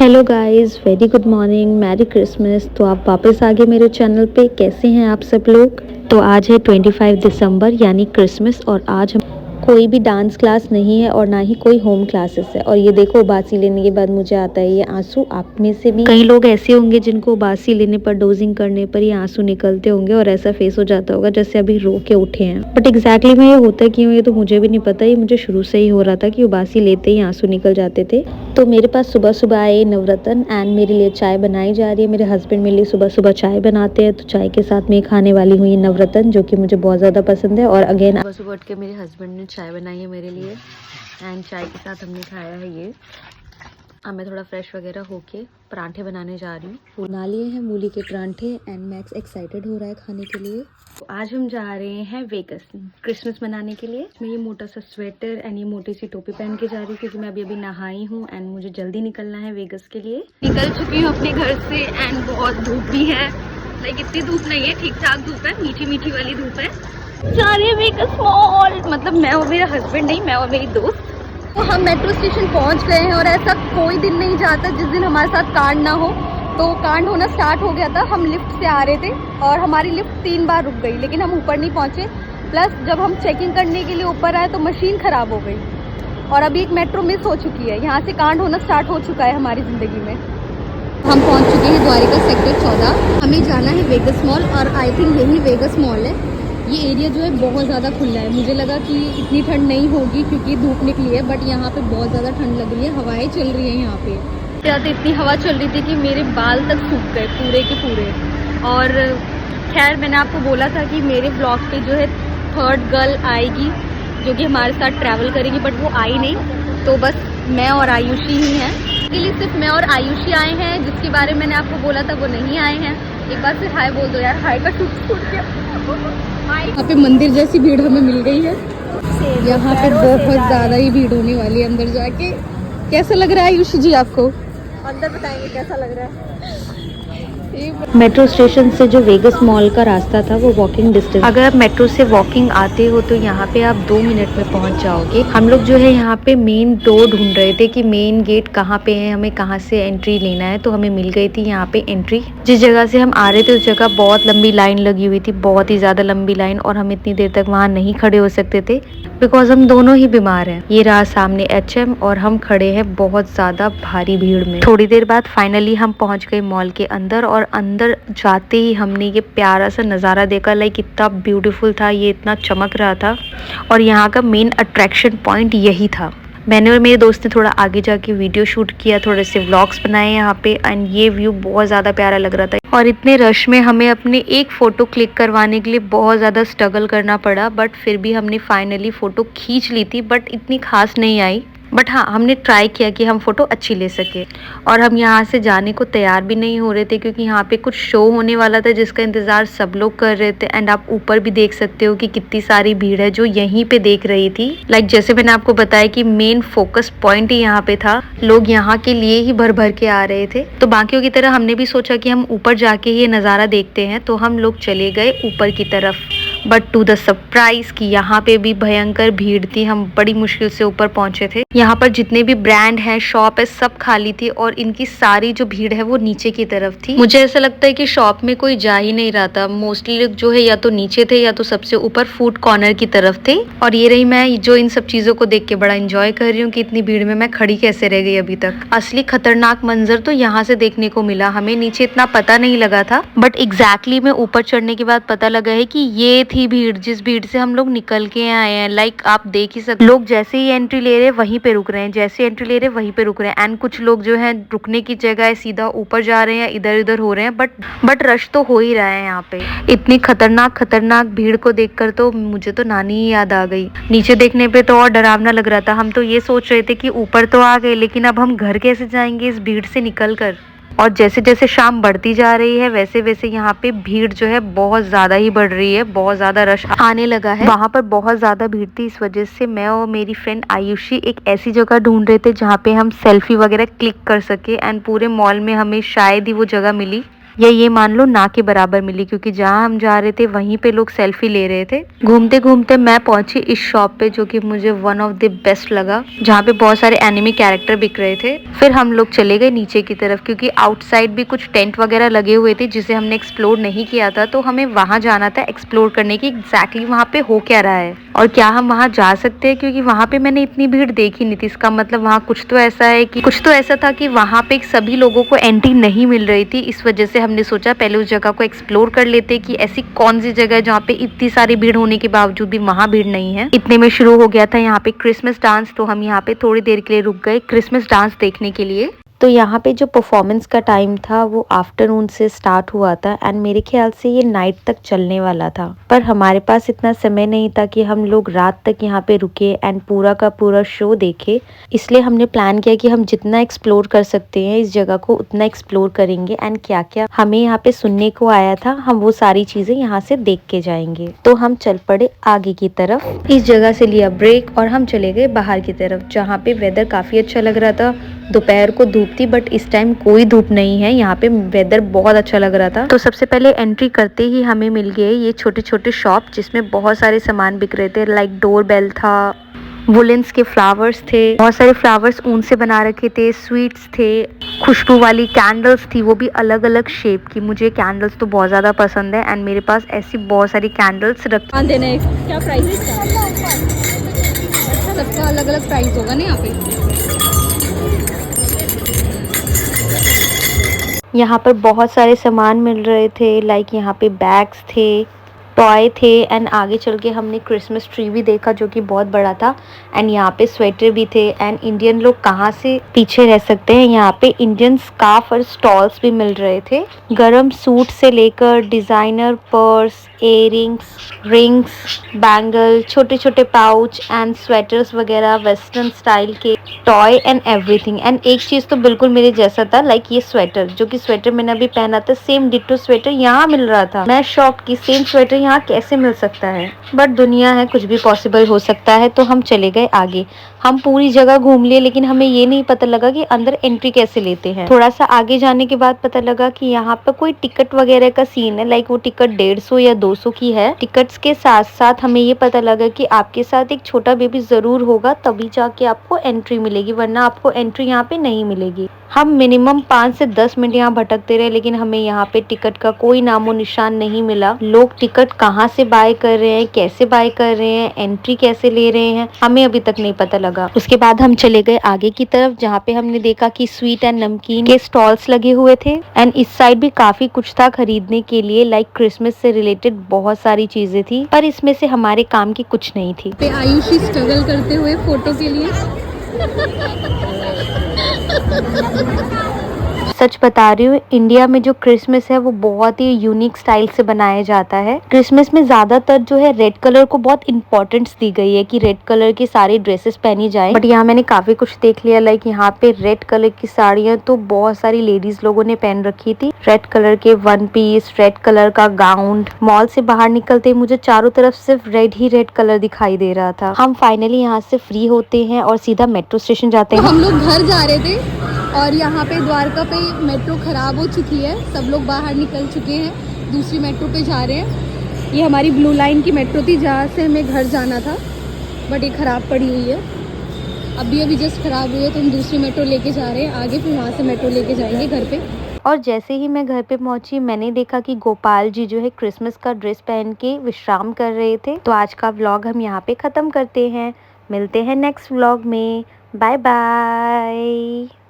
Hello guys, very good morning, merry Christmas. तो आप वापस आ गए मेरे चैनल पे। कैसे हैं आप सब लोग? तो आज है 25 दिसंबर यानी क्रिसमस, और आज हम कोई भी डांस क्लास नहीं है और ना ही कोई होम क्लासेस है। और ये देखो, उबासी लेने के बाद मुझे आता है ये आंसू। आप में से भी कई लोग ऐसे होंगे जिनको उबासी लेने पर, डोजिंग करने पर ये आंसू निकलते होंगे और ऐसा फेस हो जाता होगा जैसे अभी रो के उठे हैं। बट एग्जैक्टली में ये होता क्यों, ये तो मुझे भी नहीं पता। ये मुझे शुरू से ही हो रहा था कि उबासी लेते ही आंसू निकल जाते थे। तो मेरे पास सुबह सुबह आए नवरत्न एंड मेरे लिए चाय बनाई जा रही है। मेरे हस्बैंड मेरे लिए सुबह सुबह चाय बनाते हैं, तो चाय के साथ में खाने वाली हूँ ये नवरत्न, जो कि मुझे बहुत ज़्यादा पसंद है। और अगेन सुबह सुबह उठ के मेरे हस्बैंड ने चाय बनाई है मेरे लिए, एंड चाय के साथ हमने खाया है ये। अब मैं थोड़ा फ्रेश वगैरह होके परांठे बनाने जा रही हूँ। बना लिए हैं मूली के परांठे एंड मैक्स एक्साइटेड हो रहा है खाने के लिए। तो आज हम जा रहे हैं वेगस क्रिसमस मनाने के लिए। मैं ये मोटा सा स्वेटर एंड ये मोटी सी टोपी पहन के जा रही हूँ, क्योंकि मैं अभी नहाई हूँ एंड मुझे जल्दी निकलना है वेगस के लिए। निकल चुकी हूँ अपने घर से एंड बहुत धूप भी है। लाइक इतनी धूप नहीं है, ठीक ठाक धूप है, मीठी मीठी वाली धूप है। जा रही है वेगस मॉल, मतलब मैं और मेरा हस्बैंड नहीं, मैं और मेरी दोस्त। तो हम मेट्रो स्टेशन पहुंच गए हैं और ऐसा कोई दिन नहीं जाता जिस दिन हमारे साथ कांड ना हो। तो कांड होना स्टार्ट हो गया था। हम लिफ्ट से आ रहे थे और हमारी लिफ्ट 3 बार रुक गई, लेकिन हम ऊपर नहीं पहुंचे। प्लस जब हम चेकिंग करने के लिए ऊपर आए तो मशीन ख़राब हो गई और अभी एक मेट्रो मिस हो चुकी है। यहाँ से कांड होना स्टार्ट हो चुका है हमारी ज़िंदगी में। हम पहुँच चुके हैं द्वारिका सेक्टर 14। हमें जाना है वेगस मॉल और आई थिंक यही वेगस मॉल है। ये एरिया जो है बहुत ज़्यादा खुला है। मुझे लगा कि इतनी ठंड नहीं होगी क्योंकि धूप निकली है, बट यहाँ पे बहुत ज़्यादा ठंड लग रही है। हवाएं चल रही है यहाँ पे। ज़्यादा इतनी हवा चल रही थी कि मेरे बाल तक सूख गए पूरे के पूरे। और खैर, मैंने आपको बोला था कि मेरे ब्लॉग पे जो है 3rd गर्ल आएगी जो कि हमारे साथ ट्रैवल करेगी, बट वो आई नहीं। तो बस मैं और आयुषी ही हैं। इसके लिए सिर्फ मैं और आयुषी आए हैं, जिसके बारे में मैंने आपको बोला था वो नहीं आए हैं। एक बार फिर हाय बोल दो यार, हाय का टूट गया। यहाँ पे मंदिर जैसी भीड़ हमें मिल गई है। यहाँ पे बहुत ज़्यादा ही भीड़ होने वाली है अंदर जाके। कैसा लग रहा है आयुषी जी आपको? अंदर बताएंगे कैसा लग रहा है। मेट्रो स्टेशन से जो वेगस मॉल का रास्ता था वो वॉकिंग डिस्टेंस। अगर आप मेट्रो से वॉकिंग आते हो तो यहाँ पे आप 2 मिनट में पहुँच जाओगे। हम लोग जो है यहाँ पे मेन डोर ढूंढ रहे थे कि मेन गेट कहाँ पे है, हमें कहाँ से एंट्री लेना है। तो हमें मिल गई थी यहाँ पे एंट्री। जिस जगह से हम आ रहे थे उस जगह बहुत लंबी लाइन लगी हुई थी, बहुत ही ज्यादा लंबी लाइन, और हम इतनी देर तक वहाँ नहीं खड़े हो सकते थे बिकॉज हम दोनों ही बीमार हैं। ये रहा सामने HM और हम खड़े हैं बहुत ज्यादा भारी भीड़ में। थोड़ी देर बाद फाइनली हम पहुंच गए मॉल के अंदर, और अंदर जाते ही हमने ये प्यारा सा नज़ारा देखा। लाइक इतना ब्यूटीफुल था, ये इतना चमक रहा था, और यहाँ का मेन अट्रैक्शन पॉइंट यही था। मैंने और मेरे दोस्त ने थोड़ा आगे जाके वीडियो शूट किया, थोड़े से व्लॉग्स बनाए यहाँ पे, एंड ये व्यू बहुत ज़्यादा प्यारा लग रहा था। और इतने रश में हमें अपने एक फ़ोटो क्लिक करवाने के लिए बहुत ज़्यादा स्ट्रगल करना पड़ा, बट फिर भी हमने फाइनली फ़ोटो खींच ली थी। बट इतनी खास नहीं आई, बट हाँ, हमने ट्राई किया कि हम फ़ोटो अच्छी ले सके। और हम यहाँ से जाने को तैयार भी नहीं हो रहे थे, क्योंकि यहाँ पे कुछ शो होने वाला था जिसका इंतज़ार सब लोग कर रहे थे। एंड आप ऊपर भी देख सकते हो कि कितनी सारी भीड़ है जो यहीं पे देख रही थी। लाइक जैसे मैंने आपको बताया कि मेन फोकस पॉइंट ही यहाँ पे था, लोग यहाँ के लिए ही भर भर के आ रहे थे। तो बाकियों की तरह हमने भी सोचा कि हम ऊपर जाके ये नज़ारा देखते हैं, तो हम लोग चले गए ऊपर की तरफ। बट टू द सरप्राइज कि यहाँ पे भी भयंकर भीड़ थी। हम बड़ी मुश्किल से ऊपर पहुंचे थे। यहाँ पर जितने भी ब्रांड है, शॉप है, सब खाली थी, और इनकी सारी जो भीड़ है वो नीचे की तरफ थी। मुझे ऐसा लगता है कि शॉप में कोई जा ही नहीं रहा था। मोस्टली लोग जो है या तो नीचे थे या तो सबसे ऊपर फूड कॉर्नर की तरफ थे। और ये रही मैं जो इन सब चीजों को देख के बड़ा एंजॉय कर रही हूँ कि इतनी भीड़ में मैं खड़ी कैसे रह गई अभी तक। असली खतरनाक मंजर तो यहाँ से देखने को मिला। हमें नीचे इतना पता नहीं लगा था, बट एग्जैक्टली में ऊपर चढ़ने के बाद पता लगा है कि ये थी भीड़, जिस भीड़ से हम लोग निकल के आए हैं। लाइक आप देख ही सकते, लोग जैसे ही एंट्री ले रहे वहीं पे रुक रहे हैं, जैसे एंट्री ले रहे वहीं पे रुक रहे हैं। एंड कुछ लोग जो है रुकने की जगह सीधा ऊपर जा रहे हैं, इधर उधर हो रहे हैं। बट रश तो हो ही रहा है यहाँ पे। इतनी खतरनाक भीड़ को देखकर तो मुझे तो नानी ही याद आ गई। नीचे देखने पे तो और डरावना लग रहा था। हम तो ये सोच रहे थे कि ऊपर तो आ गए, लेकिन अब हम घर कैसे जाएंगे इस भीड़ से निकल कर। और जैसे जैसे शाम बढ़ती जा रही है वैसे वैसे यहाँ पे भीड़ जो है बहुत ज्यादा ही बढ़ रही है, बहुत ज्यादा रश आने लगा है। वहाँ पर बहुत ज्यादा भीड़ थी, इस वजह से मैं और मेरी फ्रेंड आयुषी एक ऐसी जगह ढूंढ रहे थे जहाँ पे हम सेल्फी वगैरह क्लिक कर सके। एंड पूरे मॉल में हमें शायद ही वो जगह मिली। ये मान लो ना के बराबर मिली, क्योंकि जहाँ हम जा रहे थे वहीं पे लोग सेल्फी ले रहे थे। घूमते घूमते मैं पहुंची इस शॉप पे, जो कि मुझे वन ऑफ द बेस्ट लगा, जहाँ पे बहुत सारे एनिमे कैरेक्टर बिक रहे थे। फिर हम लोग चले गए नीचे की तरफ, क्योंकि आउटसाइड भी कुछ टेंट वगैरह लगे हुए थे जिसे हमने एक्सप्लोर नहीं किया था, तो हमें वहां जाना था एक्सप्लोर करने की एग्जैक्टली वहां पे हो क्या रहा है और क्या हम वहां जा सकते हैं, क्योंकि वहां पे मैंने इतनी भीड़ देखी नहीं थी। इसका मतलब वहां कुछ तो ऐसा था कि वहां पे सभी लोगों को एंट्री नहीं मिल रही थी। इस वजह से हमने सोचा पहले उस जगह को एक्सप्लोर कर लेते कि ऐसी कौन सी जगह है जहाँ पे इतनी सारी भीड़ होने के बावजूद भी वहां भीड़ नहीं है। इतने में शुरू हो गया था यहाँ पे क्रिसमस डांस, तो हम यहाँ पे थोड़ी देर के लिए रुक गए क्रिसमस डांस देखने के लिए। तो यहाँ पे जो परफॉर्मेंस का टाइम था वो आफ्टरनून से स्टार्ट हुआ था एंड मेरे ख्याल से ये नाइट तक चलने वाला था, पर हमारे पास इतना समय नहीं था कि हम लोग रात तक यहाँ पे रुके एंड पूरा का पूरा शो देखे। इसलिए हमने प्लान किया कि हम जितना एक्सप्लोर कर सकते हैं इस जगह को उतना एक्सप्लोर करेंगे एंड क्या क्या हमें यहाँ पे सुनने को आया था हम वो सारी चीजें यहाँ से देख के जाएंगे। तो हम चल पड़े आगे की तरफ। इस जगह से लिया ब्रेक और हम चले गए बाहर की तरफ, जहाँ पे वेदर काफी अच्छा लग रहा था। दोपहर को धूप थी बट इस टाइम कोई धूप नहीं है, यहाँ पे वेदर बहुत अच्छा लग रहा था। तो सबसे पहले एंट्री करते ही हमें मिल गए ये छोटे छोटे शॉप, जिसमें बहुत सारे सामान बिक रहे थे। लाइक डोर बेल था, वुलेंस के फ्लावर्स थे, बहुत सारे फ्लावर्स ऊन से बना रखे थे, स्वीट्स थे, खुशबू वाली कैंडल्स थी, वो भी अलग अलग शेप की। मुझे कैंडल्स तो बहुत ज्यादा पसंद है एंड मेरे पास ऐसी बहुत सारी कैंडल्स रखी। क्या प्राइस है? सबका अलग अलग प्राइस होगा ना यहाँ पे। यहाँ पर बहुत सारे सामान मिल रहे थे। लाइक यहाँ पे बैग्स थे, टॉय थे एंड आगे चल के हमने क्रिसमस ट्री भी देखा जो कि बहुत बड़ा था। एंड यहाँ पे स्वेटर भी थे एंड इंडियन लोग कहाँ से पीछे रह सकते हैं, यहाँ पे इंडियन स्कार्फ और स्टॉल्स भी मिल रहे थे। गरम सूट से लेकर designer purse, earrings, rings, bangle, छोटे छोटे पाउच एंड स्वेटर्स वगैरह, वेस्टर्न स्टाइल के टॉय एंड एवरीथिंग। एंड एक चीज तो बिल्कुल मेरे जैसा था, लाइक ये स्वेटर, जो कि स्वेटर मैंने अभी पहना था, सेम डिट्टो स्वेटर यहाँ मिल रहा था। मैं शॉक की सेम स्वेटर यहाँ कैसे मिल सकता है, बट दुनिया है, कुछ भी पॉसिबल हो सकता है। तो हम चले गए आगे। हम पूरी जगह घूम लिए लेकिन हमें ये नहीं पता लगा कि अंदर एंट्री कैसे लेते हैं। थोड़ा सा आगे जाने के बाद पता लगा कि यहाँ पर कोई टिकट वगैरह का सीन है। लाइक वो टिकट 150 या 200 की है। टिकट्स के साथ साथ हमें ये पता लगा कि आपके साथ एक छोटा बेबी जरूर होगा, तभी जाके आपको एंट्री मिलेगी, वरना आपको एंट्री यहाँ पे नहीं मिलेगी। हम मिनिमम 5 से 10 मिनट यहाँ भटकते रहे लेकिन हमें यहाँ पे टिकट का कोई नामो निशान नहीं मिला। लोग टिकट कहाँ से बाय कर रहे हैं, कैसे बाय कर रहे हैं, एंट्री कैसे ले रहे हैं, हमें अभी तक नहीं पता लगा। उसके बाद हम चले गए आगे की तरफ, जहाँ पे हमने देखा कि स्वीट एंड नमकीन के स्टॉल्स लगे हुए थे एंड इस साइड भी काफी कुछ था खरीदने के लिए। लाइक क्रिसमस से रिलेटेड बहुत सारी चीजें थी, पर इसमें से हमारे काम की कुछ नहीं थी। पे आयुषी स्ट्रगल करते हुए फोटो के लिए। सच बता रही हूँ, इंडिया में जो क्रिसमस है वो बहुत ही यूनिक स्टाइल से बनाया जाता है। क्रिसमस में ज्यादातर जो है रेड कलर को बहुत इंपॉर्टेंस दी गई है कि रेड कलर की सारी ड्रेसेस पहनी जाए। बट यहाँ मैंने काफी कुछ देख लिया। लाइक यहाँ पे रेड कलर की साड़ियाँ तो बहुत सारी लेडीज लोगों ने पहन रखी थी। रेड कलर के वन पीस, रेड कलर का गाउन। मॉल से बाहर निकलते मुझे चारों तरफ सिर्फ रेड ही रेड कलर दिखाई दे रहा था। हम फाइनली यहाँ से फ्री होते हैं और सीधा मेट्रो स्टेशन जाते हैं। हम लोग घर जा रहे थे और यहाँ पे द्वारका पे मेट्रो खराब हो चुकी है, सब लोग बाहर निकल चुके हैं, दूसरी मेट्रो पे जा रहे हैं। ये हमारी ब्लू लाइन की मेट्रो थी जहाँ से हमें घर जाना था, बट ये ख़राब पड़ी हुई है। अभी जस्ट ख़राब हुई है तो हम दूसरी मेट्रो लेके जा रहे हैं आगे, फिर वहाँ से मेट्रो लेके जाएंगे घर पे। और जैसे ही मैं घर पे पहुंची मैंने देखा कि गोपाल जी जो है क्रिसमस का ड्रेस पहन के विश्राम कर रहे थे। तो आज का व्लॉग हम यहाँ पे ख़त्म करते हैं। मिलते हैं नेक्स्ट व्लॉग में। Bye bye.